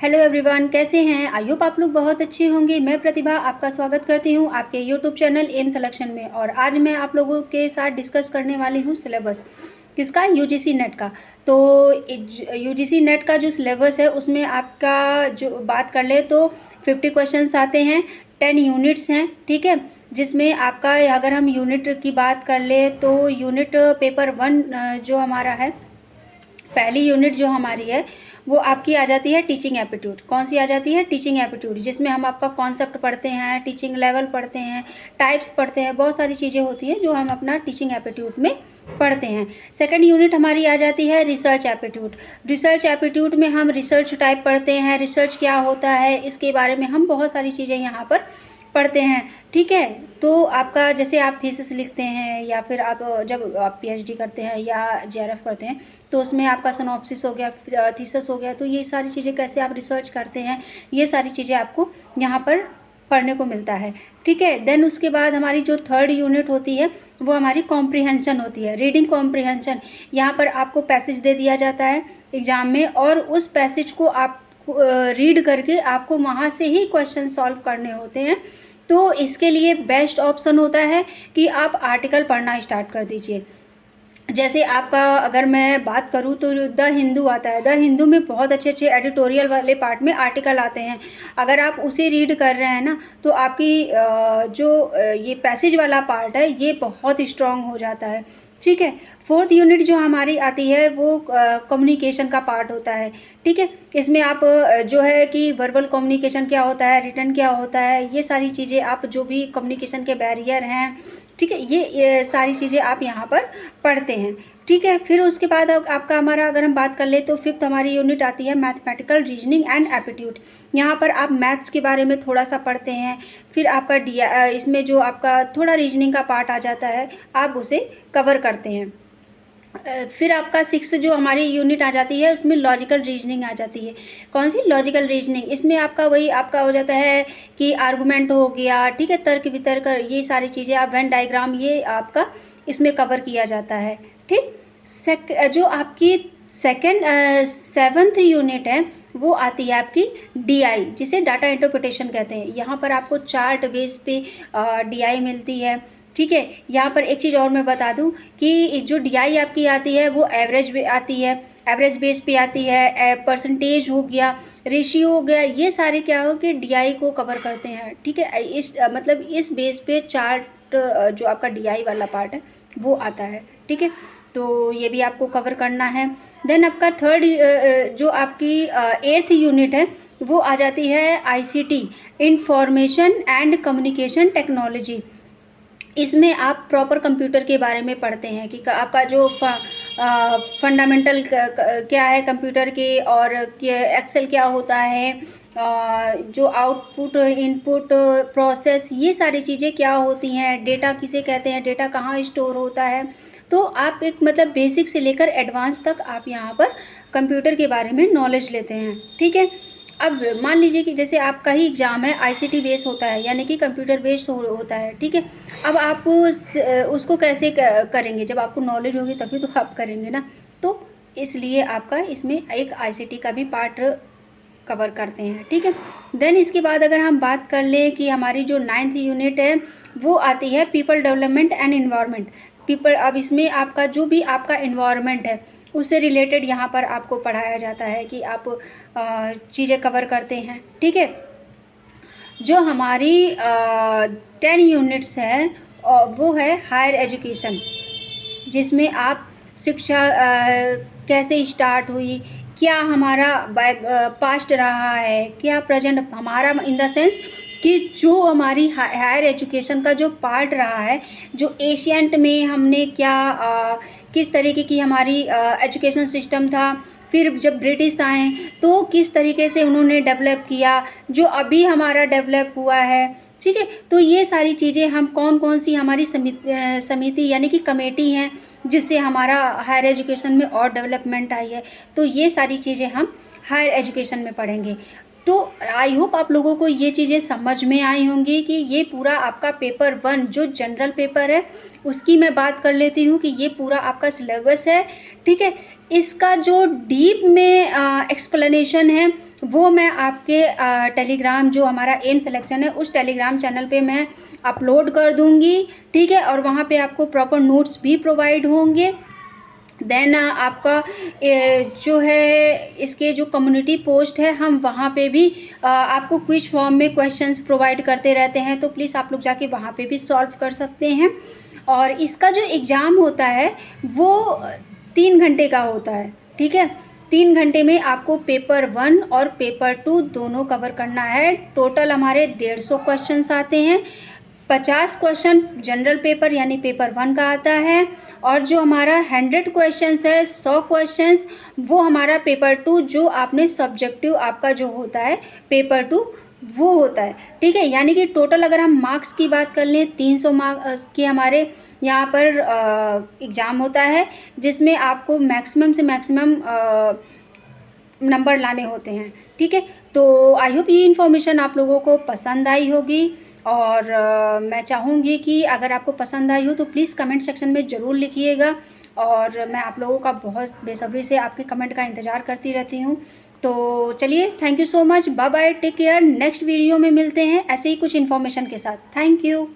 Hello everyone, कैसे हैं? I hope आप लोग बहुत अच्छे होंगे। मैं प्रतिभा आपका स्वागत करती हूं आपके यूट्यूब चैनल एम सिलेक्शन में। और आज मैं आप लोगों के साथ डिस्कस करने वाली हूं सिलेबस किसका, यूजीसी नेट का। तो यूजीसी नेट का जो सिलेबस है उसमें आपका जो बात कर ले तो 50 क्वेश्चंस आते हैं, 10 यूनिट्स हैं, ठीक है। जिसमें आपका अगर हम यूनिट की बात कर ले तो यूनिट पेपर 1 जो हमारा है, पहली यूनिट जो हमारी है वो आपकी आ जाती है टीचिंग एप्टीट्यूड। कौन सी आ जाती है? टीचिंग एप्टीट्यूड, जिसमें हम आपका कॉन्सेप्ट पढ़ते हैं, टीचिंग लेवल पढ़ते हैं, टाइप्स पढ़ते हैं, बहुत सारी चीज़ें होती हैं जो हम अपना टीचिंग एप्टीट्यूड में पढ़ते हैं। सेकंड यूनिट हमारी आ जाती है रिसर्च एप्टीट्यूड। रिसर्च एप्टीट्यूड में हम रिसर्च टाइप पढ़ते हैं, रिसर्च क्या होता है इसके बारे में हम बहुत सारी चीज़ें यहाँ पर पढ़ते हैं, ठीक है। तो आपका जैसे आप थीसिस लिखते हैं या फिर आप जब आप पीएचडी करते हैं या जेआरएफ करते हैं तो उसमें आपका सिनॉप्सिस हो गया, थीसिस हो गया, तो ये सारी चीज़ें कैसे आप रिसर्च करते हैं, ये सारी चीज़ें आपको यहाँ पर पढ़ने को मिलता है, ठीक है। देन उसके बाद हमारी जो थर्ड यूनिट होती है वो हमारी कॉम्प्रिहेंशन होती है, रीडिंग कॉम्प्रिहेंशन। यहाँ पर आपको पैसेज दे दिया जाता है एग्ज़ाम में और उस पैसेज को आप रीड करके आपको वहाँ से ही क्वेश्चन सॉल्व करने होते हैं। तो इसके लिए बेस्ट ऑप्शन होता है कि आप आर्टिकल पढ़ना स्टार्ट कर दीजिए। जैसे आपका अगर मैं बात करूँ तो द हिंदू आता है, द हिंदू में बहुत अच्छे अच्छे एडिटोरियल वाले पार्ट में आर्टिकल आते हैं। अगर आप उसे रीड कर रहे हैं ना तो आपकी ये पैसेज वाला पार्ट है ये बहुत स्ट्रांग हो जाता है, ठीक है। फोर्थ यूनिट जो हमारी आती है वो कम्युनिकेशन का पार्ट होता है, ठीक है। इसमें आप जो है कि वर्बल कम्युनिकेशन क्या होता है, रिटन क्या होता है, ये सारी चीज़ें आप जो भी कम्युनिकेशन के बैरियर हैं, ठीक है, ये सारी चीज़ें आप यहाँ पर पढ़ते हैं, ठीक है। फिर उसके बाद आपका हमारा अगर हम बात कर ले तो फिफ्थ हमारी यूनिट आती है मैथमेटिकल रीजनिंग एंड एप्टीट्यूड। यहाँ पर आप मैथ्स के बारे में थोड़ा सा पढ़ते हैं। फिर आपका इसमें जो आपका थोड़ा रीजनिंग का पार्ट आ जाता है आप उसे कवर करते हैं। फिर आपका सिक्स जो हमारी यूनिट आ जाती है उसमें लॉजिकल रीजनिंग आ जाती है। कौन सी? Logical reasoning. इसमें आपका वही आपका हो जाता है कि आर्गूमेंट हो गया, ठीक है, तर्क वितर्क, ये सारी चीज़ें, आप वेन डायग्राम, ये आपका इसमें कवर किया जाता है, ठीक। जो आपकी सेवन्थ यूनिट है वो आती है आपकी डीआई, जिसे डाटा इंटरप्रिटेशन कहते हैं। यहाँ पर आपको चार्ट बेस पे डीआई मिलती है, ठीक है। यहाँ पर एक चीज़ और मैं बता दूं कि जो डीआई आपकी आती है वो एवरेज आती है, एवरेज बेस पे आती है, परसेंटेज हो गया, रेशियो हो गया, ये सारे क्या हो कि डीआई को कवर करते हैं, ठीक है। मतलब इस बेस पे चार्ट जो आपका डीआई वाला पार्ट है वो आता है, ठीक है। तो ये भी आपको कवर करना है। देन आपका थर्ड जो आपकी एट्थ यूनिट है वो आ जाती है ICT, information and communication technology. इसमें आप प्रॉपर कंप्यूटर के बारे में पढ़ते हैं कि आपका जो फंडामेंटल क्या है कंप्यूटर के, और एक्सेल क्या होता है, जो आउटपुट इनपुट प्रोसेस, ये सारी चीज़ें क्या होती हैं, डेटा किसे कहते हैं, डेटा कहाँ स्टोर होता है। तो आप एक मतलब बेसिक से लेकर एडवांस तक आप यहाँ पर कंप्यूटर के बारे में नॉलेज लेते हैं, ठीक है। अब मान लीजिए कि जैसे आपका ही एग्ज़ाम है आईसीटी बेस होता है, यानी कि कंप्यूटर बेस्ड होता है, ठीक है। अब आप उसको कैसे करेंगे? जब आपको नॉलेज होगी तभी तो आप करेंगे ना। तो इसलिए आपका इसमें एक आईसीटी का भी पार्ट कवर करते हैं, ठीक है। देन इसके बाद अगर हम बात कर लें कि हमारी जो 9th यूनिट है वो आती है people development and environment. People, अब इसमें आपका जो भी आपका इन्वायरमेंट है उससे रिलेटेड यहाँ पर आपको पढ़ाया जाता है कि आप चीज़ें कवर करते हैं, ठीक है। जो हमारी 10 यूनिट्स हैं वो है हायर एजुकेशन, जिसमें आप शिक्षा कैसे स्टार्ट हुई, क्या हमारा पास्ट रहा है, क्या प्रेजेंट हमारा, इन द सेंस कि जो हमारी हायर एजुकेशन का जो पार्ट रहा है, जो एशियंट में हमने क्या किस तरीके की हमारी एजुकेशन सिस्टम था, फिर जब ब्रिटिश आए तो किस तरीके से उन्होंने डेवलप किया, जो अभी हमारा डेवलप हुआ है, ठीक है। तो ये सारी चीज़ें हम कौन कौन सी हमारी समिति यानी कि कमेटी हैं जिससे हमारा हायर एजुकेशन में और डेवलपमेंट आई है, तो ये सारी चीज़ें हम हायर एजुकेशन में पढ़ेंगे। तो आई होप आप लोगों को ये चीज़ें समझ में आई होंगी कि ये पूरा आपका पेपर 1 जो जनरल पेपर है उसकी मैं बात कर लेती हूँ कि ये पूरा आपका सिलेबस है, ठीक है। इसका जो डीप में एक्सप्लेनेशन है वो मैं आपके टेलीग्राम जो हमारा एम सिलेक्शन है उस टेलीग्राम चैनल पे मैं अपलोड कर दूँगी, ठीक है। और वहाँ पे आपको प्रॉपर नोट्स भी प्रोवाइड होंगे। देन आपका जो है इसके जो कम्युनिटी पोस्ट है हम वहाँ पे भी आपको क्विज फॉर्म में क्वेश्चंस प्रोवाइड करते रहते हैं, तो प्लीज़ आप लोग जाके वहाँ पे भी सॉल्व कर सकते हैं। और इसका जो एग्ज़ाम होता है वो 3 घंटे का होता है, ठीक है। 3 घंटे में आपको पेपर 1 और पेपर 2 दोनों कवर करना है। टोटल हमारे 150 क्वेश्चंस आते हैं। 50 क्वेश्चन जनरल पेपर यानी पेपर 1 का आता है और जो हमारा 100 क्वेश्चंस है 100 क्वेश्चंस वो हमारा पेपर 2 जो आपने सब्जेक्टिव आपका जो होता है पेपर 2 वो होता है, ठीक है। यानी कि टोटल अगर हम मार्क्स की बात कर लें 300 मार्क्स की हमारे यहाँ पर एग्ज़ाम होता है जिसमें आपको मैक्सिमम से मैक्सिमम नंबर लाने होते हैं, ठीक है। तो आई होप ये इन्फॉर्मेशन आप लोगों को पसंद आई होगी और मैं चाहूँगी कि अगर आपको पसंद आई हो तो प्लीज़ कमेंट सेक्शन में ज़रूर लिखिएगा और मैं आप लोगों का बहुत बेसब्री से आपके कमेंट का इंतज़ार करती रहती हूँ। तो चलिए, thank you so much, bye bye, take care. Next video में मिलते हैं ऐसे ही कुछ इन्फॉर्मेशन के साथ। Thank you.